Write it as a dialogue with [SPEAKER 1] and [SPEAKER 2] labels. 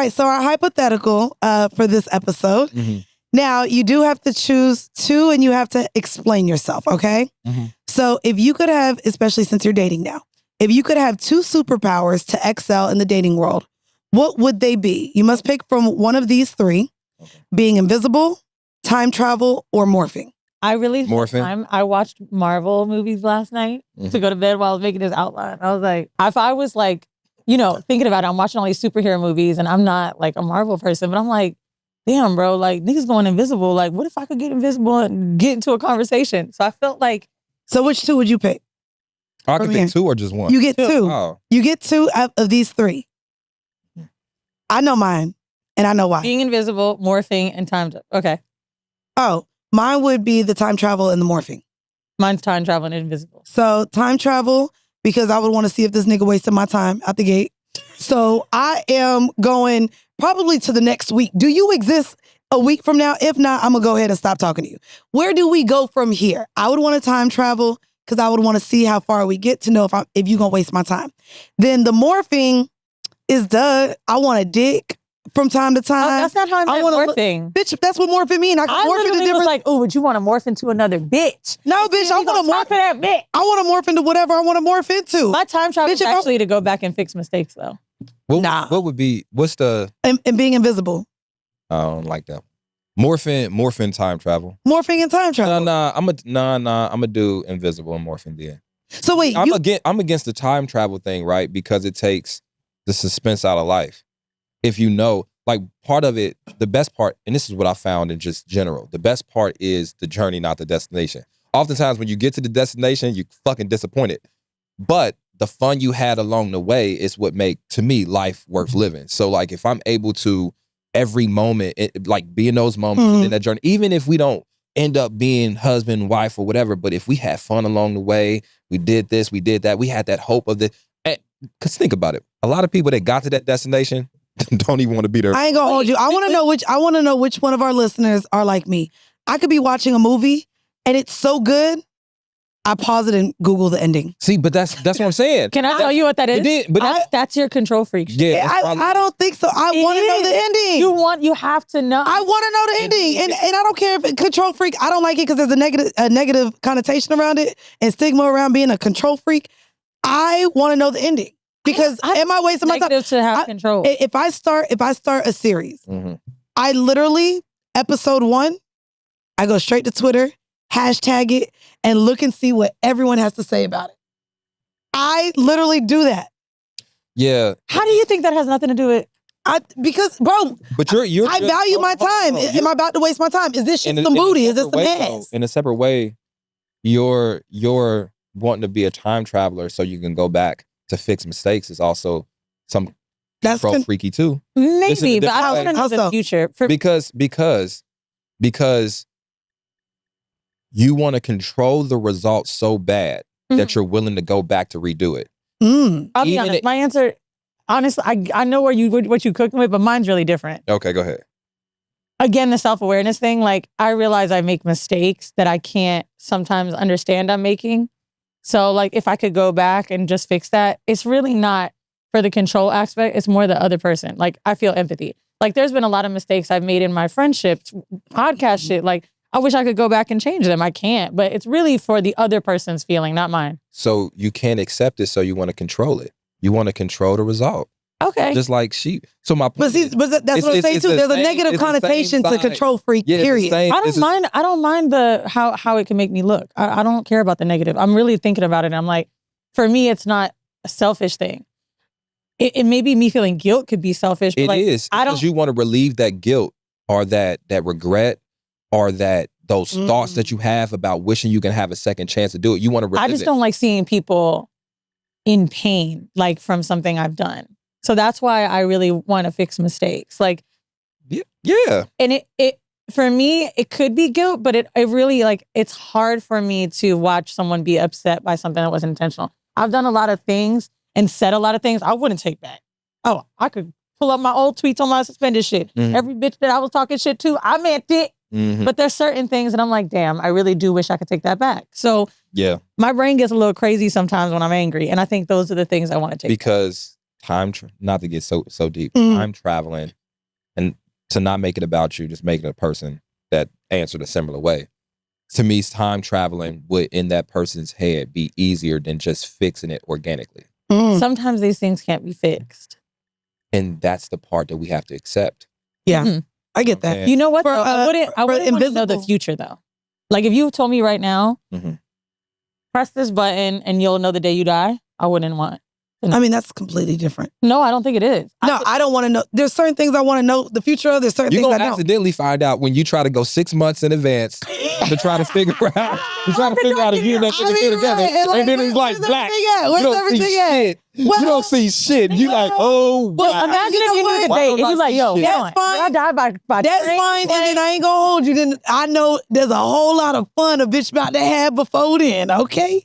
[SPEAKER 1] right. So our hypothetical for this episode.
[SPEAKER 2] Mm-hmm.
[SPEAKER 1] Now, you do have to choose two and you have to explain yourself, okay?
[SPEAKER 2] Mm-hmm.
[SPEAKER 1] So if you could have, especially since you're dating now, if you could have two superpowers to excel in the dating world, what would they be? You must pick from one of these three, being invisible, time travel, or morphing.
[SPEAKER 3] I really
[SPEAKER 2] Morphing.
[SPEAKER 3] I watched Marvel movies last night to go to bed while I was making this outline. I was like, if I was like, thinking about it, I'm watching all these superhero movies and I'm not like a Marvel person, but I'm like, damn, bro, like niggas going invisible. Like, what if I could get invisible and get into a conversation? So I felt like.
[SPEAKER 1] So which two would you pick?
[SPEAKER 2] I could pick two or just one?
[SPEAKER 1] You get two.
[SPEAKER 2] Oh.
[SPEAKER 1] You get two of these three. I know mine, and I know why.
[SPEAKER 3] Being invisible, morphing, and time. Okay.
[SPEAKER 1] Oh, mine would be the time travel and the morphing.
[SPEAKER 3] Mine's time travel and invisible.
[SPEAKER 1] So time travel, because I would want to see if this nigga wasted my time out the gate. So I am going probably to the next week. Do you exist a week from now? If not, I'm going to go ahead and stop talking to you. Where do we go from here? I would want to time travel because I would want to see how far we get to know if you're going to waste my time. Then the morphing is I want a dick from time to time.
[SPEAKER 3] That's not how I meant morphing.
[SPEAKER 1] Bitch, that's what morphing mean. I can morph into different.
[SPEAKER 3] Was like, oh, would you want to morph into another bitch?
[SPEAKER 1] No, bitch, I want to morph
[SPEAKER 3] into that bitch.
[SPEAKER 1] I want to morph into whatever I want to morph into.
[SPEAKER 3] My time travel is actually to go back and fix mistakes, though.
[SPEAKER 2] What would be? What's the?
[SPEAKER 1] And being invisible.
[SPEAKER 2] I don't like that. Morphin time travel.
[SPEAKER 1] Morphing and time travel.
[SPEAKER 2] I'm gonna do invisible and morphing then.
[SPEAKER 1] So wait,
[SPEAKER 2] I'm against the time travel thing, right? Because it takes the suspense out of life. If you know, like part of it, the best part, and this is what I found in just general, the best part is the journey, not the destination. Oftentimes when you get to the destination, you're fucking disappointed. But the fun you had along the way is what make, to me, life worth living. So like if I'm able to every moment, like be in those moments in that journey, even if we don't end up being husband, wife, or whatever, but if we had fun along the way, we did this, we did that, we had that hope of the, because think about it, a lot of people that got to that destination don't even want to be there.
[SPEAKER 1] I ain't gonna hold you. I want to know which one of our listeners are like me. I could be watching a movie and it's so good, I pause it and Google the ending.
[SPEAKER 2] See, but that's what I'm saying.
[SPEAKER 3] Can I tell you what that is? That's your control freak.
[SPEAKER 2] Yeah,
[SPEAKER 1] I don't think so. I want to know the ending.
[SPEAKER 3] You have to know.
[SPEAKER 1] I want to know the ending, and I don't care if it's control freak. I don't like it because there's a negative connotation around it and stigma around being a control freak. I want to know the ending because am I wasting my time?
[SPEAKER 3] Negative to have control.
[SPEAKER 1] If I start a series, I literally episode 1, I go straight to Twitter, hashtag it, and look and see what everyone has to say about it. I literally do that.
[SPEAKER 2] Yeah.
[SPEAKER 3] How do you think that has nothing to do with?
[SPEAKER 1] Because, bro,
[SPEAKER 2] but you're
[SPEAKER 1] I value my time. Am I about to waste my time? Is this shit some booty? Is this some ass?
[SPEAKER 2] In a separate way, you're wanting to be a time traveler so you can go back to fix mistakes is also some freaky too.
[SPEAKER 3] Maybe, but I want to know the future.
[SPEAKER 2] Because you want to control the results so bad that you're willing to go back to redo it.
[SPEAKER 3] I'll be honest. My answer, honestly, I know what you cooking with, but mine's really different.
[SPEAKER 2] Okay, go ahead.
[SPEAKER 3] Again, the self-awareness thing, like I realize I make mistakes that I can't sometimes understand I'm making. So like if I could go back and just fix that, it's really not for the control aspect. It's more the other person. Like I feel empathy. Like there's been a lot of mistakes I've made in my friendships, podcast shit. Like I wish I could go back and change them. I can't, but it's really for the other person's feeling, not mine.
[SPEAKER 2] So you can't accept it, so you want to control it. You want to control the result.
[SPEAKER 3] Okay.
[SPEAKER 2] Just like so my point
[SPEAKER 1] but that's what I'm saying too. There's a negative connotation to control freak, period.
[SPEAKER 3] I don't mind the how it can make me look. I don't care about the negative. I'm really thinking about it. And I'm like, for me, it's not a selfish thing. It maybe me feeling guilt could be selfish. But
[SPEAKER 2] is because you want to relieve that guilt or that regret or those thoughts that you have about wishing you can have a second chance to do it. You want to relive
[SPEAKER 3] I just don't like seeing people in pain, like from something I've done. So that's why I really want to fix mistakes. Like,
[SPEAKER 2] yeah.
[SPEAKER 3] And it for me, it could be guilt, but it really like, it's hard for me to watch someone be upset by something that wasn't intentional. I've done a lot of things and said a lot of things I wouldn't take back. Oh, I could pull up my old tweets on my suspended shit. Every bitch that I was talking shit to, I meant it. But there's certain things that I'm like, damn, I really do wish I could take that back. So
[SPEAKER 2] yeah,
[SPEAKER 3] my brain gets a little crazy sometimes when I'm angry. And I think those are the things I want to take
[SPEAKER 2] because not to get so deep,
[SPEAKER 1] Mhm.
[SPEAKER 2] time traveling and to not make it about you, just make it a person that answered a similar way. To me, time traveling would in that person's head be easier than just fixing it organically.
[SPEAKER 1] Mm.
[SPEAKER 3] Sometimes these things can't be fixed.
[SPEAKER 2] And that's the part that we have to accept.
[SPEAKER 1] Yeah,
[SPEAKER 3] Mhm.
[SPEAKER 1] I get that.
[SPEAKER 3] You know what?
[SPEAKER 1] For,
[SPEAKER 3] though? I wouldn't want to know the
[SPEAKER 1] invisible-
[SPEAKER 3] future though. Like if you told me right now,
[SPEAKER 2] Mhm.
[SPEAKER 3] press this button and you'll know the day you die, I wouldn't want.
[SPEAKER 1] I mean, that's completely different.
[SPEAKER 3] No, I don't think it is.
[SPEAKER 1] No, I don't want to know. There's certain things I want to know the future of. There's certain
[SPEAKER 2] You're
[SPEAKER 1] things I
[SPEAKER 2] gonna
[SPEAKER 1] don't.
[SPEAKER 2] accidentally find out when you try to go 6 months in advance to try to figure out. You try to figure out if you and that nigga still together, and then it's like black.
[SPEAKER 1] Where's
[SPEAKER 2] You don't
[SPEAKER 1] everything
[SPEAKER 2] see
[SPEAKER 1] at?
[SPEAKER 2] shit. You don't see shit. You like, oh,
[SPEAKER 3] Well,
[SPEAKER 2] wow.
[SPEAKER 3] imagine
[SPEAKER 1] You know
[SPEAKER 3] if you knew
[SPEAKER 1] what?
[SPEAKER 3] the
[SPEAKER 2] Why
[SPEAKER 3] date
[SPEAKER 2] don't
[SPEAKER 3] and
[SPEAKER 2] I
[SPEAKER 3] you like,
[SPEAKER 2] see
[SPEAKER 3] yo,
[SPEAKER 2] shit?
[SPEAKER 3] that's fine. I die by
[SPEAKER 1] That's
[SPEAKER 3] train,
[SPEAKER 1] fine, and
[SPEAKER 3] plane.
[SPEAKER 1] then I ain't gonna hold you. Then I know there's a whole lot of fun a bitch about to have before then. Okay,